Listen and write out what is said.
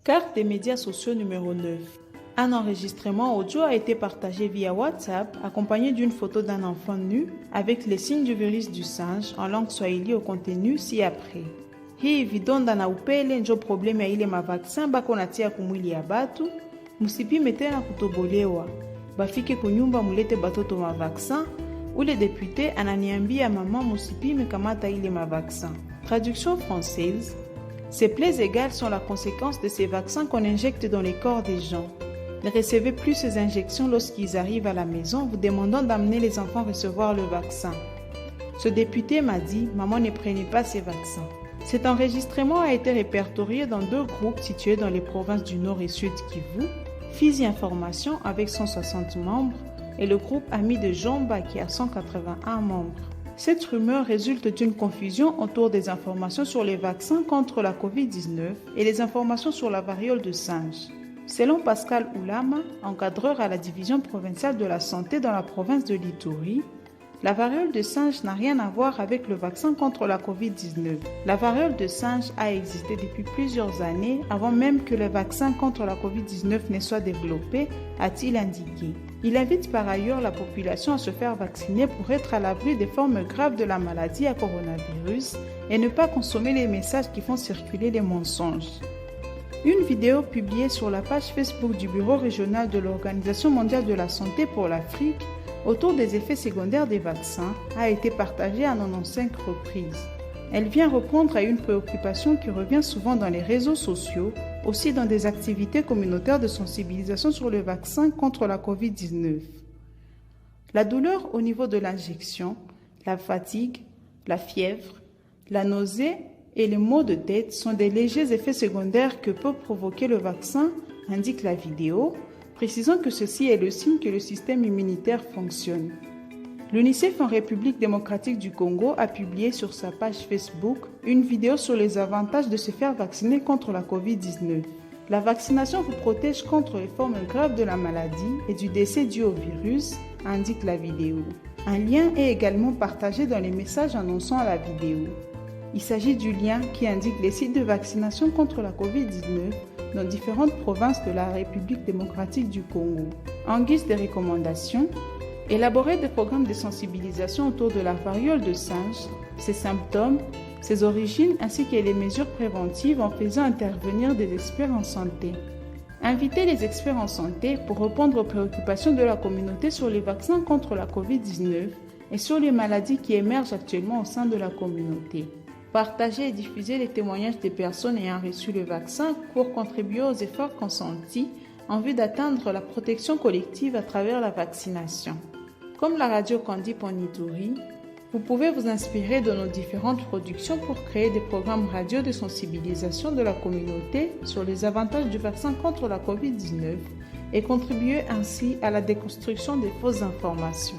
Carte des médias sociaux numéro 9. Un enregistrement audio a été partagé via WhatsApp accompagné d'une photo d'un enfant nu avec les signes du virus du singe en langue swahili au contenu ci-après. Hii vidonda na upele njo probleme ya ile mavaksin bako natia kumwili ya batu, musipime tena kutobolewa. Bafike kunyumba mulete batoto mavaksin, ule député ananiambia maman musipime kamata ile mavaksin. Traduction française. Ces plaies égales sont la conséquence de ces vaccins qu'on injecte dans les corps des gens. Ne recevez plus ces injections lorsqu'ils arrivent à la maison, vous demandant d'amener les enfants recevoir le vaccin. Ce député m'a dit « Maman, ne prenez pas ces vaccins ». Cet enregistrement a été répertorié dans 2 groupes situés dans les provinces du Nord et Sud Kivu, Fizi Information avec 160 membres et le groupe Amis de Jomba qui a 181 membres. Cette rumeur résulte d'une confusion autour des informations sur les vaccins contre la COVID-19 et les informations sur la variole de singe. Selon Pascal Oulama, encadreur à la division provinciale de la santé dans la province de l'Ituri, la variole de singe n'a rien à voir avec le vaccin contre la COVID-19. La variole de singe a existé depuis plusieurs années avant même que le vaccin contre la COVID-19 ne soit développé, a-t-il indiqué. Il invite par ailleurs la population à se faire vacciner pour être à l'abri des formes graves de la maladie à coronavirus et ne pas consommer les messages qui font circuler les mensonges. Une vidéo publiée sur la page Facebook du Bureau régional de l'Organisation mondiale de la santé pour l'Afrique autour des effets secondaires des vaccins a été partagée à 95 reprises. Elle vient répondre à une préoccupation qui revient souvent dans les réseaux sociaux, aussi dans des activités communautaires de sensibilisation sur le vaccin contre la COVID-19. La douleur au niveau de l'injection, la fatigue, la fièvre, la nausée et les maux de tête sont des légers effets secondaires que peut provoquer le vaccin, indique la vidéo, précisant que ceci est le signe que le système immunitaire fonctionne. L'UNICEF en République démocratique du Congo a publié sur sa page Facebook une vidéo sur les avantages de se faire vacciner contre la COVID-19. La vaccination vous protège contre les formes graves de la maladie et du décès dû au virus, indique la vidéo. Un lien est également partagé dans les messages annonçant la vidéo. Il s'agit du lien qui indique les sites de vaccination contre la COVID-19 dans différentes provinces de la République démocratique du Congo. En guise de recommandations, élaborer des programmes de sensibilisation autour de la variole de singe, ses symptômes, ses origines ainsi que les mesures préventives en faisant intervenir des experts en santé. Inviter les experts en santé pour répondre aux préoccupations de la communauté sur les vaccins contre la COVID-19 et sur les maladies qui émergent actuellement au sein de la communauté. Partager et diffuser les témoignages des personnes ayant reçu le vaccin pour contribuer aux efforts consentis en vue d'atteindre la protection collective à travers la vaccination. Comme la radio Candip en Ituri, vous pouvez vous inspirer de nos différentes productions pour créer des programmes radio de sensibilisation de la communauté sur les avantages du vaccin contre la COVID-19 et contribuer ainsi à la déconstruction des fausses informations.